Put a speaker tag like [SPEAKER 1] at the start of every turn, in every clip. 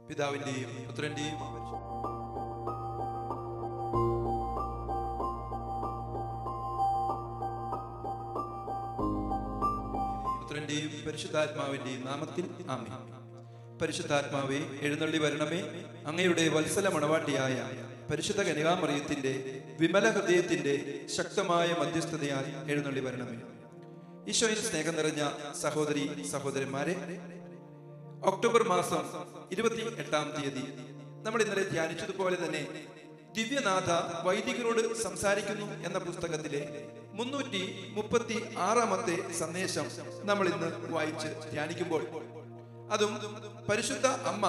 [SPEAKER 1] പിതാവിന്റെയും പുത്രന്റെയും പുത്രന്റെയും പരിശുദ്ധാത്മാവിന്റെയും നാമത്തിൽ ആമേൻ. പരിശുദ്ധാത്മാവേ, എഴുന്നള്ളി വരണമേ. അങ്ങയുടെ വത്സല മണവാട്ടിയായ പരിശുദ്ധ കന്യകാമറിയത്തിന്റെ വിമല ഹൃദയത്തിന്റെ ശക്തമായ മധ്യസ്ഥതയാൽ എഴുന്നള്ളി വരണമേ. ഈശോയിൽ സ്നേഹം നിറഞ്ഞ സഹോദരി സഹോദരന്മാരെ, ഒക്ടോബർ മാസം 28-ാം തീയതി നമ്മൾ ഇന്നലെ ധ്യാനിച്ചതുപോലെ തന്നെ ദിവ്യനാഥ വൈദികരോട് സംസാരിക്കുന്നു എന്ന പുസ്തകത്തിലെ 336-ാമത്തെ സന്ദേശം നമ്മൾ ഇന്ന് വായിച്ച് ധ്യാനിക്കുമ്പോൾ, അതും പരിശുദ്ധ അമ്മ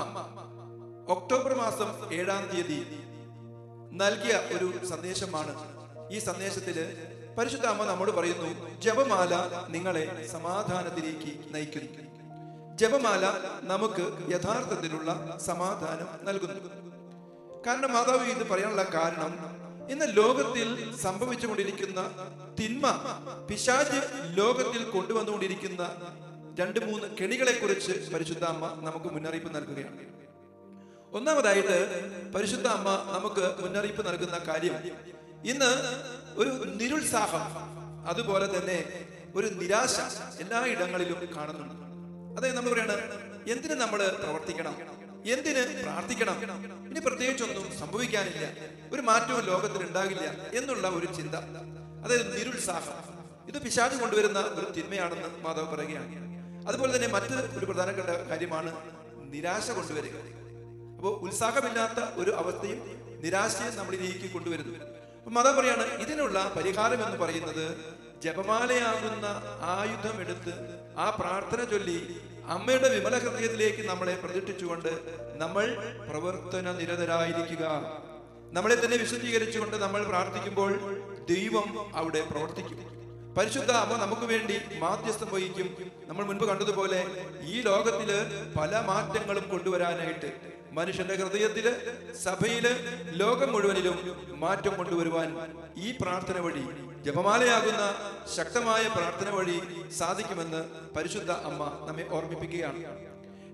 [SPEAKER 1] ഒക്ടോബർ മാസം 7-ാം തീയതി നൽകിയ ഒരു സന്ദേശമാണ്. ഈ സന്ദേശത്തില് പരിശുദ്ധ അമ്മ നമ്മോട് പറയുന്നു, ജപമാല നിങ്ങളെ സമാധാനത്തിലേക്ക് നയിക്കുന്നു. ജപമാല നമുക്ക് യഥാർത്ഥത്തിലുള്ള സമാധാനം നൽകുന്നു. കാരണം മാതാവ് ഇത് പറയാനുള്ള കാരണം, ഇന്ന് ലോകത്തിൽ സംഭവിച്ചുകൊണ്ടിരിക്കുന്ന തിന്മ, പിശാച് ലോകത്തിൽ കൊണ്ടുവന്നുകൊണ്ടിരിക്കുന്ന 2-3 കെണികളെ കുറിച്ച് പരിശുദ്ധ അമ്മ നമുക്ക് മുന്നറിയിപ്പ് നൽകുകയാണ്. ഒന്നാമതായിട്ട് പരിശുദ്ധ അമ്മ നമുക്ക് മുന്നറിയിപ്പ് നൽകുന്ന കാര്യം, ഇന്ന് ഒരു നിരുത്സാഹം, അതുപോലെ തന്നെ ഒരു നിരാശ എല്ലായിടങ്ങളിലും കാണുന്നുണ്ട്. അതായത് നമ്മൾ പറയാണ്, എന്തിന് നമ്മൾ പ്രവർത്തിക്കണം, എന്തിന് പ്രാർത്ഥിക്കണം, ഇനി പ്രത്യേകിച്ചൊന്നും സംഭവിക്കാനില്ല, ഒരു മാറ്റവും ലോകത്തിൽ ഉണ്ടാകില്ല എന്നുള്ള ഒരു ചിന്ത, അതായത് നിരുത്സാഹം. ഇത് പിശാച് കൊണ്ടുവരുന്ന ഒരു തിന്മയാണെന്ന് മാതാവ് പറയുകയാണ്. അതുപോലെ തന്നെ മറ്റ് ഒരു പ്രധാനപ്പെട്ട കാര്യമാണ് നിരാശ കൊണ്ടുവരിക. അപ്പോൾ ഉത്സാഹമില്ലാത്ത ഒരു അവസ്ഥയും നിരാശയും നമ്മളിലേക്ക് കൊണ്ടുവരുന്നു. അപ്പൊ മാതാവ് പറയാണ്, ഇതിനുള്ള പരിഹാരം എന്ന് പറയുന്നത് ജപമാലയാകുന്ന ആയുധം എടുത്ത് ആ പ്രാർത്ഥന ചൊല്ലി അമ്മയുടെ വിമല ഹൃദയത്തിലേക്ക് നമ്മളെ പ്രതിഷ്ഠിച്ചുകൊണ്ട് നമ്മൾ പ്രവർത്തന നിരതരായിരിക്കുക. നമ്മളെ തന്നെ വിശുദ്ധീകരിച്ചുകൊണ്ട് നമ്മൾ പ്രാർത്ഥിക്കുമ്പോൾ ദൈവം അവിടെ പ്രവർത്തിക്കും. പരിശുദ്ധ അമ്മ നമുക്ക് വേണ്ടി മാധ്യസ്ഥം വഹിക്കും. നമ്മൾ മുൻപ് കണ്ടതുപോലെ ഈ ലോകത്തില് പല മാറ്റങ്ങളും കൊണ്ടുവരാനായിട്ട് മനുഷ്യന്റെ ഹൃദയത്തില്, സഭയില്, ലോകം മുഴുവനിലും മാറ്റം കൊണ്ടുവരുവാൻ ഈ പ്രാർത്ഥന വഴി, ജപമാലയാകുന്ന ശക്തമായ പ്രാർത്ഥന വഴി സാധിക്കുമെന്ന് പരിശുദ്ധ അമ്മ നമ്മെ ഓർമ്മിപ്പിക്കുകയാണ്.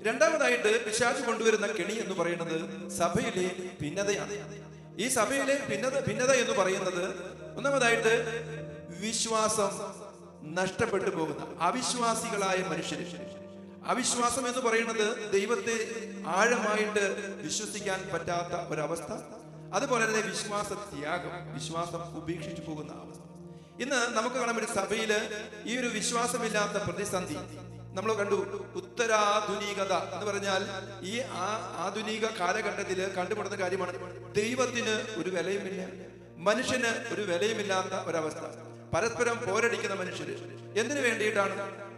[SPEAKER 1] രണ്ടാമതായിട്ട് പിശാച് കൊണ്ടുവരുന്ന കെണി എന്ന് പറയുന്നത് സഭയിലെ ഭിന്നതയാണ്. ഈ സഭയിലെ ഭിന്നത എന്ന് പറയുന്നത്, ഒന്നാമതായിട്ട് വിശ്വാസം നഷ്ടപ്പെട്ടു പോകുന്ന അവിശ്വാസികളായ മനുഷ്യര്. അവിശ്വാസം എന്ന് പറയുന്നത് ദൈവത്തെ ആഴമായിട്ട് വിശ്വസിക്കാൻ പറ്റാത്ത ഒരവസ്ഥ. അതുപോലെ തന്നെ വിശ്വാസ ത്യാഗം, വിശ്വാസം ഉപേക്ഷിച്ചു പോകുന്ന അവസ്ഥ. ഇന്ന് നമുക്ക് കാണാൻ ഒരു സഭയില് ഈ ഒരു വിശ്വാസമില്ലാത്ത പ്രതിസന്ധി നമ്മൾ കണ്ടു. ഉത്തരാധുനികത എന്ന് പറഞ്ഞാൽ ഈ ആധുനിക കാലഘട്ടത്തില് കണ്ടുപെടുന്ന കാര്യമാണ്. ദൈവത്തിന് ഒരു വിലയുമില്ല, മനുഷ്യന് ഒരു വിലയുമില്ലാത്ത ഒരവസ്ഥ. പരസ്പരം പോരടിക്കുന്ന മനുഷ്യര്. എന്തിനു വേണ്ടിയിട്ടാണ്?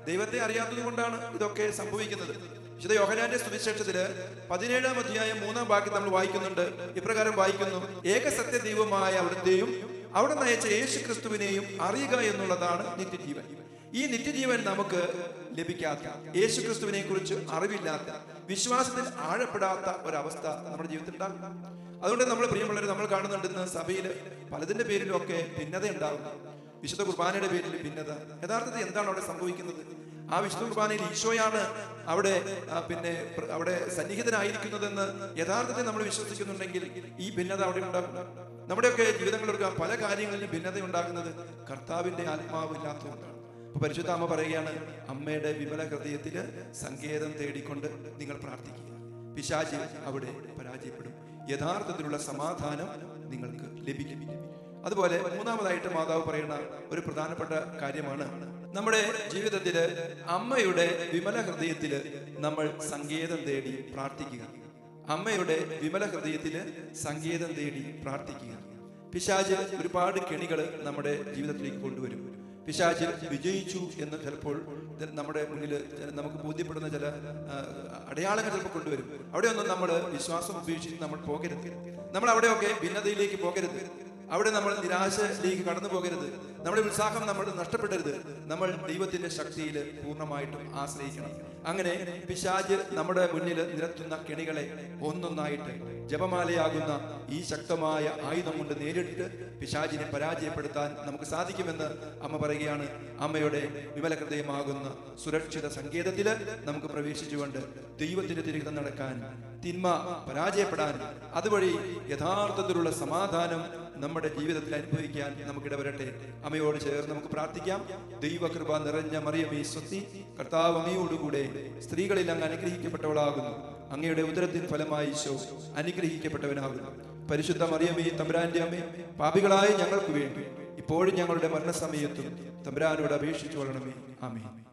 [SPEAKER 1] ദൈവത്തെ അറിയാത്തത് കൊണ്ടാണ് ഇതൊക്കെ സംഭവിക്കുന്നത്. വിശുദ്ധ യോഹന്നാന്റെ സുവിശേഷത്തില് 17-ാം അധ്യായം 3-ാം വാക്യം നമ്മൾ വായിക്കുന്നുണ്ട്. ഇപ്രകാരം വായിക്കുന്നു, ഏകസത്യ ദൈവമായ അവിടുത്തെയും അവിടെ നയിച്ച യേശു ക്രിസ്തുവിനെയും അറിയുക എന്നുള്ളതാണ് നിത്യജീവൻ. ഈ നിത്യജീവൻ നമുക്ക് ലഭിക്കാത്ത, യേശു ക്രിസ്തുവിനെ കുറിച്ച് അറിവില്ലാത്ത, വിശ്വാസത്തിൽ ആഴപ്പെടാത്ത ഒരവസ്ഥ നമ്മുടെ ജീവിതത്തിൽ ഉണ്ടാകും. അതുകൊണ്ട് നമ്മൾ പ്രിയമുള്ളവർ, നമ്മൾ കാണുന്നുണ്ട് ഇന്ന് സഭയിൽ പലതിന്റെ പേരിലും ഒക്കെ ഭിന്നത ഉണ്ടാകുന്നു. വിശുദ്ധ കുർബാനയുടെ പേരിൽ ഭിന്നത. യഥാർത്ഥത്തിൽ എന്താണ് അവിടെ സംഭവിക്കുന്നത്? ആ വിശുദ്ധ കുർബാനയിൽ ഈശോയാണ് അവിടെ സന്നിഹിതനായിരിക്കുന്നതെന്ന് യഥാർത്ഥത്തിൽ നമ്മൾ വിശ്വസിക്കുന്നുണ്ടെങ്കിൽ ഈ ഭിന്നത അവിടെ ഉണ്ടാകും. നമ്മുടെയൊക്കെ ജീവിതങ്ങളിലൊക്കെ പല കാര്യങ്ങളിലും ഭിന്നത ഉണ്ടാകുന്നത് കർത്താവിന്റെ ആത്മാവ് ഇല്ലാത്തതുകൊണ്ടാണ്. അപ്പൊ പരിശുദ്ധ അമ്മ പറയുകയാണ്, അമ്മയുടെ വിമല ഹൃദയത്തില് സങ്കേതം തേടിക്കൊണ്ട് നിങ്ങൾ പ്രാർത്ഥിക്കുക. പിശാച് അവിടെ പരാജയപ്പെടും. യഥാർത്ഥത്തിലുള്ള സമാധാനം നിങ്ങൾക്ക് ലഭിക്കും. അതുപോലെ മൂന്നാമതായിട്ട് മാതാവ് പറയുന്ന ഒരു പ്രധാനപ്പെട്ട കാര്യമാണ്, നമ്മുടെ ജീവിതത്തില് അമ്മയുടെ വിമല ഹൃദയത്തില് നമ്മൾ സങ്കേതം തേടി പ്രാർത്ഥിക്കുക. അമ്മയുടെ വിമല ഹൃദയത്തില് സങ്കേതം തേടി പ്രാർത്ഥിക്കുക. പിശാച് ഒരുപാട് കെണികൾ നമ്മുടെ ജീവിതത്തിലേക്ക് കൊണ്ടുവരും. പിശാച് വിജയിച്ചു എന്ന് ചിലപ്പോൾ നമ്മുടെ മുന്നിൽ നമുക്ക് ബോധ്യപ്പെടുന്ന ചില അടയാളങ്ങൾ ചിലപ്പോൾ കൊണ്ടുവരും. അവിടെയൊന്നും നമ്മൾ വിശ്വാസം ഉപേക്ഷിച്ച് നമ്മൾ പോകരുത്. നമ്മൾ അവിടെയൊക്കെ ഭിന്നതയിലേക്ക് പോകരുത്. അവിടെ നമ്മൾ നിരാശയിലേക്ക് കടന്നു പോകരുത്. നമ്മുടെ ഉത്സാഹം നമ്മൾ നഷ്ടപ്പെടരുത്. നമ്മൾ ദൈവത്തിന്റെ ശക്തിയിൽ പൂർണ്ണമായിട്ടും ആശ്രയിക്കണം. അങ്ങനെ പിശാച് നമ്മുടെ മുന്നിൽ നിരത്തുന്ന കെണികളെ ഒന്നൊന്നായിട്ട് ജപമാലയാകുന്ന ഈ ശക്തമായ ആയുധം കൊണ്ട് നേരിട്ട് പിശാചിനെ പരാജയപ്പെടുത്താൻ നമുക്ക് സാധിക്കുമെന്ന് അമ്മ പറയുകയാണ്. അമ്മയുടെ വിമല ഹൃദയമാകുന്ന സുരക്ഷിത സങ്കേതത്തിൽ നമുക്ക് പ്രവേശിച്ചുകൊണ്ട് ദൈവത്തിന്റെ തിരികെ നടക്കാൻ തിന്മ പരാജയപ്പെടാനും അതുവഴി യഥാർത്ഥത്തിലുള്ള സമാധാനം നമ്മുടെ ജീവിതത്തിൽ അനുഭവിക്കാൻ നമുക്കിടവരട്ടെ. അമ്മയോട് ചേർന്ന് നമുക്ക് പ്രാർത്ഥിക്കാം. ദൈവകൃപ നിറഞ്ഞ മറിയമേ സ്വസ്തി, കർത്താവ് അങ്ങയോടുകൂടെ സ്ത്രീകളിൽ അങ്ങ് അനുഗ്രഹിക്കപ്പെട്ടവളാകുന്നു. അങ്ങയുടെ ഉദരത്തിൻ ഫലമായി ഈശോ അനുഗ്രഹിക്കപ്പെട്ടവനാകുന്നു. പരിശുദ്ധ മറിയമേ തമ്പുരാന്റെ അമ്മേ, പാപികളായ ഞങ്ങൾക്ക് വേണ്ടി ഇപ്പോഴും ഞങ്ങളുടെ മരണസമയത്തും തമ്പുരാനോട് അപേക്ഷിച്ചു കൊള്ളണമേ. ആമേൻ.